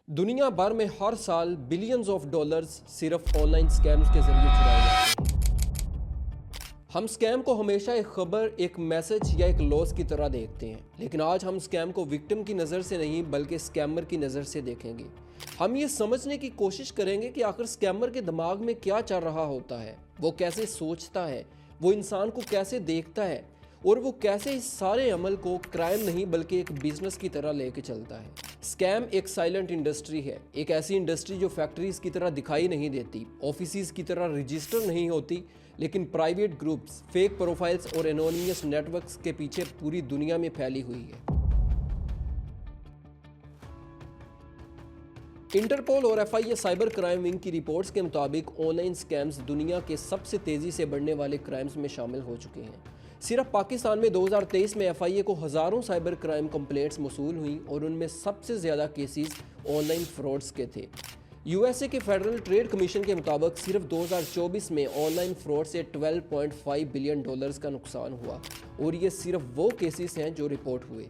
दुनिया भर में हर साल बिलियंस ऑफ डॉलर्स सिर्फ ऑनलाइन स्कैम्स के जरिए चुराए जाते हैं। हम स्कैम को हमेशा एक खबर, एक मैसेज या एक लॉस की तरह देखते हैं, लेकिन आज हम स्कैम को विक्टिम की नज़र से नहीं बल्कि स्कैमर की नज़र से देखेंगे। हम ये समझने की कोशिश करेंगे कि आखिर स्कैमर के दिमाग में क्या चल रहा होता है, वो कैसे सोचता है, वो इंसान को कैसे देखता है और वो कैसे इस सारे अमल को क्राइम नहीं बल्कि एक बिजनेस की तरह लेके चलता है। स्कैम एक साइलेंट इंडस्ट्री है, एक ऐसी इंडस्ट्री जो फैक्ट्रीज की तरह दिखाई नहीं देती, ऑफिसेज की तरह रजिस्टर नहीं होती, लेकिन प्राइवेट ग्रुप्स, फेक प्रोफाइल्स और एनोनिमस नेटवर्क्स के पीछे पूरी दुनिया में फैली हुई है। इंटरपोल और एफआईए साइबर क्राइम विंग की रिपोर्ट्स के मुताबिक ऑनलाइन स्कैम्स दुनिया के सबसे तेजी से बढ़ने वाले क्राइम्स में शामिल हो चुके हैं। सिर्फ पाकिस्तान में 2023 में एफआईए को हज़ारों साइबर क्राइम कंप्लेंट्स मौसूल हुई और उनमें सबसे ज़्यादा केसेस ऑनलाइन फ्रॉड्स के थे। यूएसए के फेडरल ट्रेड कमीशन के मुताबिक सिर्फ 2024 में ऑनलाइन फ्रॉड से $12.5 बिलियन का नुकसान हुआ और ये सिर्फ वो केसेस हैं जो रिपोर्ट हुए।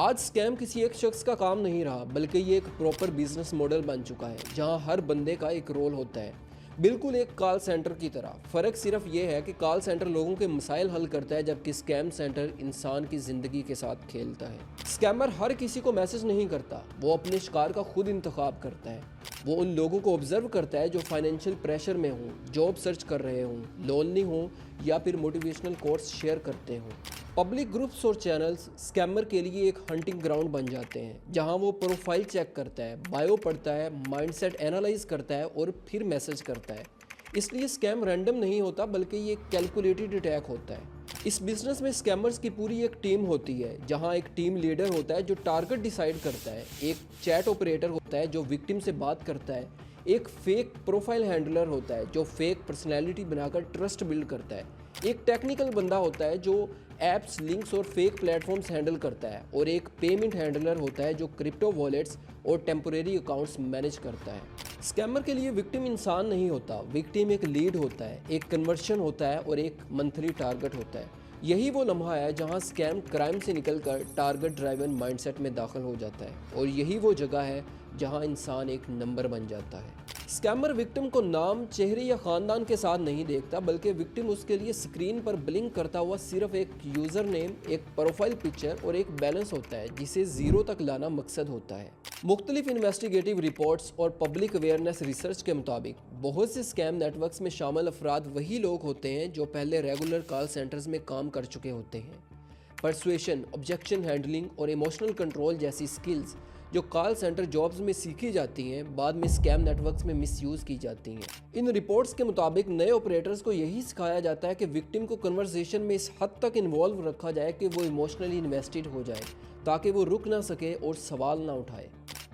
आज स्कैम किसी एक शख्स का काम नहीं रहा बल्कि ये एक प्रॉपर बिजनेस मॉडल बन चुका है जहां हर बंदे का एक रोल होता है, बिल्कुल एक कॉल सेंटर की तरह। फ़र्क सिर्फ ये है कि कॉल सेंटर लोगों के मसाइल हल करता है जबकि स्कैम सेंटर इंसान की ज़िंदगी के साथ खेलता है। स्कैमर हर किसी को मैसेज नहीं करता, वो अपने शिकार का खुद इंतखाब करता है। वो उन लोगों को ऑब्जर्व करता है जो फाइनेंशियल प्रेशर में हों, जॉब सर्च कर रहे हों, लोनली हों या फिर मोटिवेशनल कोर्स शेयर करते हों। पब्लिक ग्रुप्स और चैनल्स स्कैमर के लिए एक हंटिंग ग्राउंड बन जाते हैं जहां वो प्रोफाइल चेक करता है, बायो पढ़ता है, माइंडसेट एनालाइज करता है और फिर मैसेज करता है। इसलिए स्कैम रैंडम नहीं होता बल्कि ये कैलकुलेटेड अटैक होता है। इस बिजनेस में स्कैमर्स की पूरी एक टीम होती है जहां एक टीम लीडर होता है जो टारगेट डिसाइड करता है, एक चैट ऑपरेटर होता है जो विक्टिम से बात करता है, एक फेक प्रोफाइल हैंडलर होता है जो फेक पर्सनैलिटी बनाकर ट्रस्ट बिल्ड करता है, एक टेक्निकल बंदा होता है जो ऐप्स, लिंक्स और फेक प्लेटफॉर्म्स हैंडल करता है और एक पेमेंट हैंडलर होता है जो क्रिप्टो वॉलेट्स और टेम्पोरेरी अकाउंट्स मैनेज करता है। स्कैमर के लिए विक्टिम इंसान नहीं होता, विक्टिम एक लीड होता है, एक कन्वर्शन होता है और एक मंथली टारगेट होता है। यही वो लम्हा है जहां स्कैम क्राइम से निकलकर टारगेट ड्राइवन माइंडसेट में दाखिल हो जाता है और यही वो जगह है जहां इंसान एक नंबर बन जाता है। स्कैमर विक्टिम को नाम, चेहरे या ख़ानदान के साथ नहीं देखता बल्कि विक्टिम उसके लिए स्क्रीन पर ब्लिंक करता हुआ सिर्फ एक यूज़र नेम, एक प्रोफाइल पिक्चर और एक बैलेंस होता है जिसे ज़ीरो तक लाना मकसद होता है। मुख्तलिफ इन्वेस्टिगेटिव रिपोर्ट्स और पब्लिक अवेयरनेस रिसर्च के मुताबिक बहुत से स्कैम नेटवर्क्स में शामिल अफराद वही लोग होते हैं जो पहले रेगुलर कॉल सेंटर्स में काम कर चुके होते हैं। परसुएशन, ऑब्जेक्शन हैंडलिंग और इमोशनल कंट्रोल जैसी स्किल्स जो कॉल सेंटर जॉब्स में सीखी जाती हैं बाद में स्कैम नेटवर्क्स में मिसयूज़ की जाती हैं। इन रिपोर्ट्स के मुताबिक नए ऑपरेटर्स को यही सिखाया जाता है कि विक्टिम को कन्वर्सेशन में इस हद तक इन्वॉल्व रखा जाए कि वो इमोशनली इन्वेस्टेड हो जाए ताकि वो रुक ना सके और सवाल ना उठाए।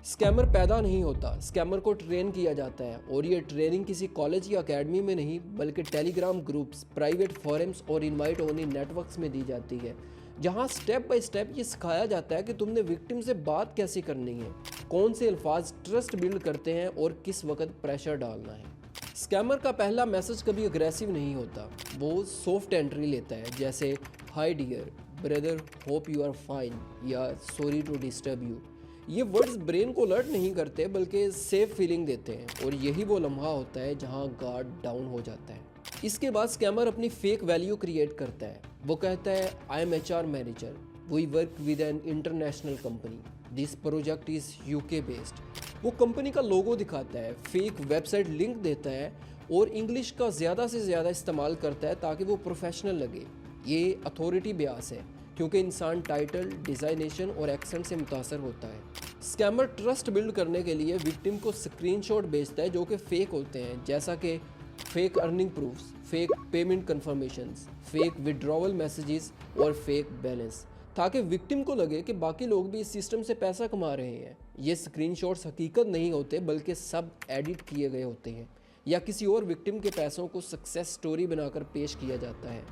स्कैमर पैदा नहीं होता, स्कैमर को ट्रेन किया जाता है और ये ट्रेनिंग किसी कॉलेज या अकेडमी में नहीं बल्कि टेलीग्राम ग्रुप्स, प्राइवेट फोरम्स और इनवाइट ओनली नेटवर्क्स में दी जाती है जहां स्टेप बाय स्टेप ये सिखाया जाता है कि तुमने विक्टिम से बात कैसे करनी है, कौन से अल्फाज ट्रस्ट बिल्ड करते हैं और किस वक्त प्रेशर डालना है। स्कैमर का पहला मैसेज कभी अग्रेसिव नहीं होता, वो सॉफ्ट एंट्री लेता है जैसे hi dear brother, hope you are fine या सॉरी टू डिस्टर्ब यू। ये वर्ड्स ब्रेन को अलर्ट नहीं करते बल्कि सेफ फीलिंग देते हैं और यही वो लम्हा होता है जहां गार्ड डाउन हो जाता है। इसके बाद स्कैमर अपनी फेक वैल्यू क्रिएट करता है। वो कहता है I am HR manager, we work with an international company, this project is UK based. वो कंपनी का लोगो दिखाता है, फेक वेबसाइट लिंक देता है और इंग्लिश का ज़्यादा से ज़्यादा इस्तेमाल करता है ताकि वो प्रोफेशनल लगे। ये अथॉरिटी ब्यास है क्योंकि इंसान टाइटल, डिज़ाइनेशन और एक्सेंट से मुतासर होता है। स्कैमर ट्रस्ट बिल्ड करने के लिए विक्टिम को स्क्रीनशॉट भेजता है जो कि फेक होते हैं, जैसा कि fake earning proofs, fake payment conformations, fake withdrawal messages और फेक बैलेंस, ताकि विक्टिम को लगे कि बाकी लोग भी इस सिस्टम से पैसा कमा रहे हैं। ये स्क्रीनशॉट्स हकीकत नहीं होते बल्कि सब एडिट किए गए होते हैं या किसी और विक्टिम के पैसों को सक्सेस स्टोरी बनाकर पेश किया जाता है।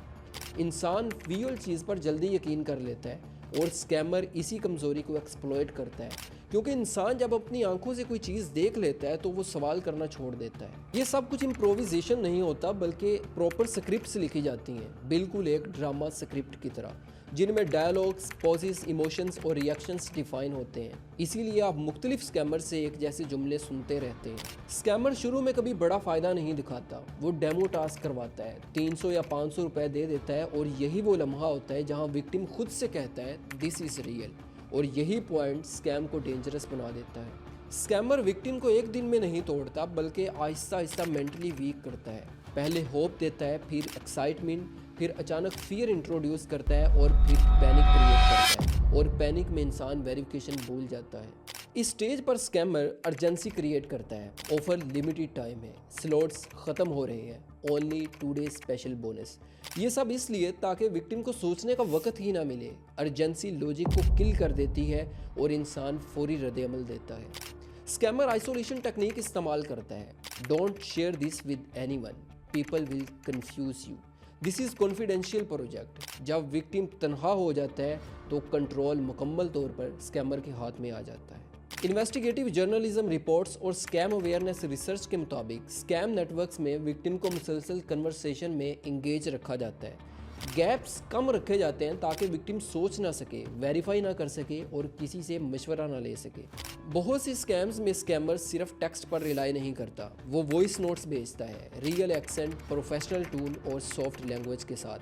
इंसान रियल चीज़ पर जल्दी यकीन कर लेता है और स्कैमर इसी कमज़ोरी को एक्सप्लॉइट करता है क्योंकि इंसान जब अपनी आंखों से कोई चीज़ देख लेता है तो वो सवाल करना छोड़ देता है। ये सब कुछ इम्प्रोविजेशन नहीं होता बल्कि प्रॉपर स्क्रिप्ट्स लिखी जाती हैं, बिल्कुल एक ड्रामा स्क्रिप्ट की तरह। जिनमें डायलॉग्स, पॉजेस, इमोशंस और रिएक्शंस डिफाइन होते हैं। इसीलिए आप मुख्तलिफ स्कैमर से एक जैसे जुमले सुनते रहते हैं। स्कैमर शुरू में कभी बड़ा फ़ायदा नहीं दिखाता, वो डेमो टास्क करवाता है, 300 या 500 रुपए दे देता है और यही वो लम्हा होता है जहां विक्टिम खुद से कहता है दिस इज़ रियल, और यही पॉइंट स्कैम को डेंजरस बना देता है। स्कैमर विक्टिम को एक दिन में नहीं तोड़ता, बल्कि आहिस्ता आहिस्ता मेंटली वीक करता है। पहले होप देता है, फिर एक्साइटमेंट, फिर अचानक फियर इंट्रोड्यूस करता है और फिर पैनिक क्रिएट करता है, और पैनिक में इंसान वेरिफिकेशन भूल जाता है। इस स्टेज पर स्कैमर अर्जेंसी क्रिएट करता है। ऑफर लिमिटेड टाइम है, स्लॉट्स ख़त्म हो रहे हैं, ओनली 2 डे स्पेशल बोनस। ये सब इसलिए ताकि विक्टिम को सोचने का वक्त ही ना मिले। अर्जेंसी लॉजिक को किल कर देती है और इंसान फौरी रद्द-ए-अमल देता है। स्कैमर आइसोलेशन टेक्निक इस्तेमाल करता है। Don't share this with anyone, people will confuse you, this is confidential project. जब विक्टिम तनहा हो जाता है तो कंट्रोल मुकम्मल तौर पर स्कैमर के हाथ में आ जाता है। इन्वेस्टिगेटिव जर्नलिज्म रिपोर्ट्स और स्कैम अवेयरनेस रिसर्च के मुताबिक स्कैम नेटवर्क्स में विक्टिम को मुसलसल कन्वर्सेशन में इंगेज रखा जाता है। गैप्स कम रखे जाते हैं ताकि विक्टिम सोच ना सके, वेरीफाई ना कर सके और किसी से मशवरा ना ले सके। बहुत सी स्कैम्स में स्कैमर सिर्फ टेक्स्ट पर रिलाई नहीं करता, वो वॉइस नोट्स भेजता है, रियल एक्सेंट, प्रोफेशनल टूल और सॉफ्ट लैंग्वेज के साथ,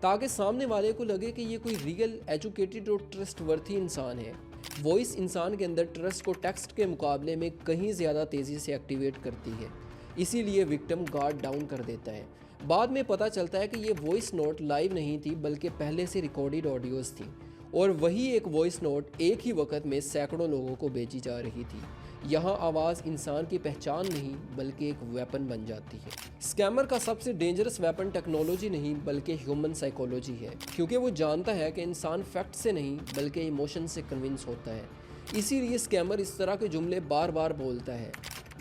ताकि सामने वाले को लगे कि ये कोई रियल, एजुकेटेड और ट्रस्टवर्थी इंसान है। वॉइस इंसान के अंदर ट्रस्ट को टेक्स्ट के मुकाबले में कहीं ज़्यादा तेज़ी से एक्टिवेट करती है, इसीलिए विक्टिम गार्ड डाउन कर देता है। बाद में पता चलता है कि ये वॉइस नोट लाइव नहीं थी, बल्कि पहले से रिकॉर्डेड ऑडियोज़ थी, और वही एक वॉइस नोट एक ही वक्त में सैकड़ों लोगों को भेजी जा रही थी। यहाँ आवाज़ इंसान की पहचान नहीं, बल्कि एक वेपन बन जाती है। स्कैमर का सबसे डेंजरस वेपन टेक्नोलॉजी नहीं, बल्कि ह्यूमन साइकोलॉजी है, क्योंकि वो जानता है कि इंसान फैक्ट से नहीं बल्कि इमोशन से कन्विंस होता है। इसीलिए स्कैमर इस तरह के जुमले बार बार बोलता है।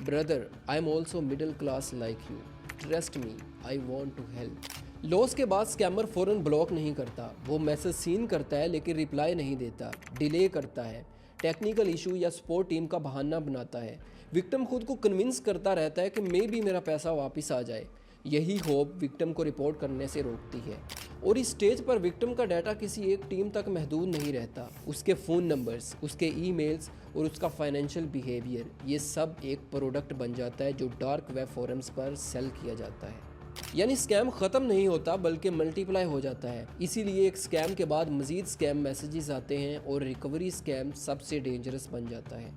Brother, I am also middle class like you, trust me, I want to help. Loss के बाद स्कैमर फ़ौरन ब्लॉक नहीं करता, वो मैसेज सीन करता है लेकिन रिप्लाई नहीं देता, डिले करता है, टेक्निकल इशू या सपोर्ट टीम का बहाना बनाता है। विक्टिम खुद को कन्विंस करता रहता है कि मे भी मेरा पैसा वापस आ जाए। यही होप विक्टिम को रिपोर्ट करने से रोकती है। और इस स्टेज पर विक्टिम का डाटा किसी एक टीम तक महदूद नहीं रहता। उसके फ़ोन नंबर्स, उसके ईमेल्स और उसका फाइनेंशियल बिहेवियर, ये सब एक प्रोडक्ट बन जाता है जो डार्क वेब फोरम्स पर सेल किया जाता है। यानी स्कैम ख़त्म नहीं होता, बल्कि मल्टीप्लाई हो जाता है। इसीलिए एक स्कैम के बाद मज़ीद स्कैम मैसेजेस आते हैं और रिकवरी स्कैम सबसे डेंजरस बन जाता है।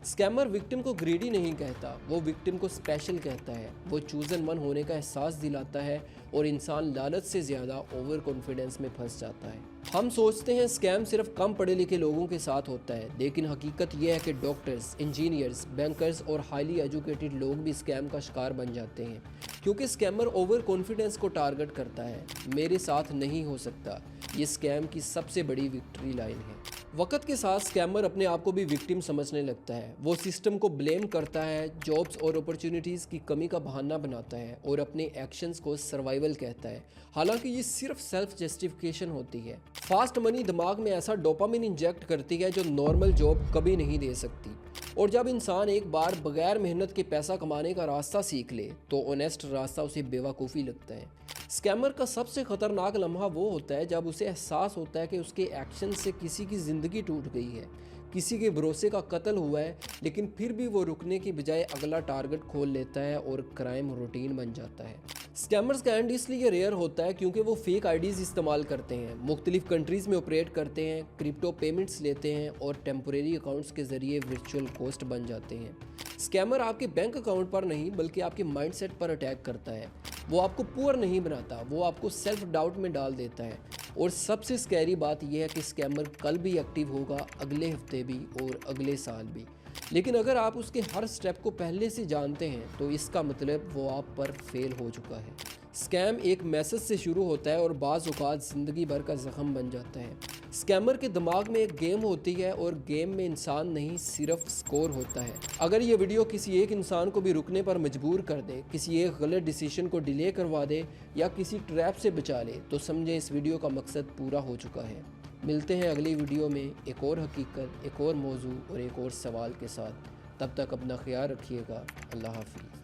स्कैमर विक्टिम को ग्रीडी नहीं कहता, वो विक्टिम को स्पेशल कहता है। वो चूज़न वन होने का एहसास दिलाता है और इंसान लालच से ज़्यादा ओवर कॉन्फिडेंस में फंस जाता है। हम सोचते हैं स्कैम सिर्फ कम पढ़े लिखे लोगों के साथ होता है, लेकिन हकीकत यह है कि डॉक्टर्स, इंजीनियर्स, बैंकर्स और हाईली एजुकेटेड लोग भी स्कैम का शिकार बन जाते हैं, क्योंकि स्कैमर ओवर कॉन्फिडेंस को टारगेट करता है। मेरे साथ नहीं हो सकता, ये स्कैम की सबसे बड़ी विक्ट्री लाइन है। वक्त के साथ स्कैमर अपने आप को भी विक्टिम समझने लगता है। वो सिस्टम को ब्लेम करता है, जॉब्स और अपॉर्चुनिटीज़ की कमी का बहाना बनाता है और अपने एक्शंस को सर्वाइवल कहता है। हालांकि ये सिर्फ सेल्फ जस्टिफिकेशन होती है। फास्ट मनी दिमाग में ऐसा डोपामिन इंजेक्ट करती है जो नॉर्मल जॉब कभी नहीं दे सकती। और जब इंसान एक बार बगैर मेहनत के पैसा कमाने का रास्ता सीख ले तो ऑनेस्ट रास्ता उसे बेवकूफ़ी लगता है। स्कैमर का सबसे ख़तरनाक लम्हा वो होता है जब उसे एहसास होता है कि उसके एक्शन से किसी की ज़िंदगी टूट गई है, किसी के भरोसे का कत्ल हुआ है, लेकिन फिर भी वो रुकने की बजाय अगला टारगेट खोल लेता है और क्राइम रूटीन बन जाता है। स्कैमर्स का एंड इसलिए रेयर होता है क्योंकि वो फेक आईडीज़ इस्तेमाल करते हैं, मुख्तलिफ कंट्रीज़ में ऑपरेट करते हैं, क्रिप्टो पेमेंट्स लेते हैं और टेम्परेरी अकाउंट्स के ज़रिए वर्चुअल कोस्ट बन जाते हैं। स्कैमर आपके बैंक अकाउंट पर नहीं बल्कि आपके माइंडसेट पर अटैक करता है। वो आपको पुअर नहीं बनाता, वो आपको सेल्फ डाउट में डाल देता है। और सबसे स्कैरी बात यह है कि स्कैमर कल भी एक्टिव होगा, अगले हफ्ते भी और अगले साल भी। लेकिन अगर आप उसके हर स्टेप को पहले से जानते हैं तो इसका मतलब वो आप पर फेल हो चुका है। स्कैम एक मैसेज से शुरू होता है और बाज़ औक़ात ज़िंदगी भर का ज़ख्म बन जाता है। स्कैमर के दिमाग में एक गेम होती है और गेम में इंसान नहीं, सिर्फ स्कोर होता है। अगर ये वीडियो किसी एक इंसान को भी रुकने पर मजबूर कर दे, किसी एक गलत डिसीजन को डिले करवा दे या किसी ट्रैप से बचा ले, तो समझें इस वीडियो का मकसद पूरा हो चुका है। मिलते हैं अगली वीडियो में एक और हकीकत, एक और मौजू और एक और सवाल के साथ। तब तक अपना ख्याल रखिएगा। अल्लाह हाफ़िज़।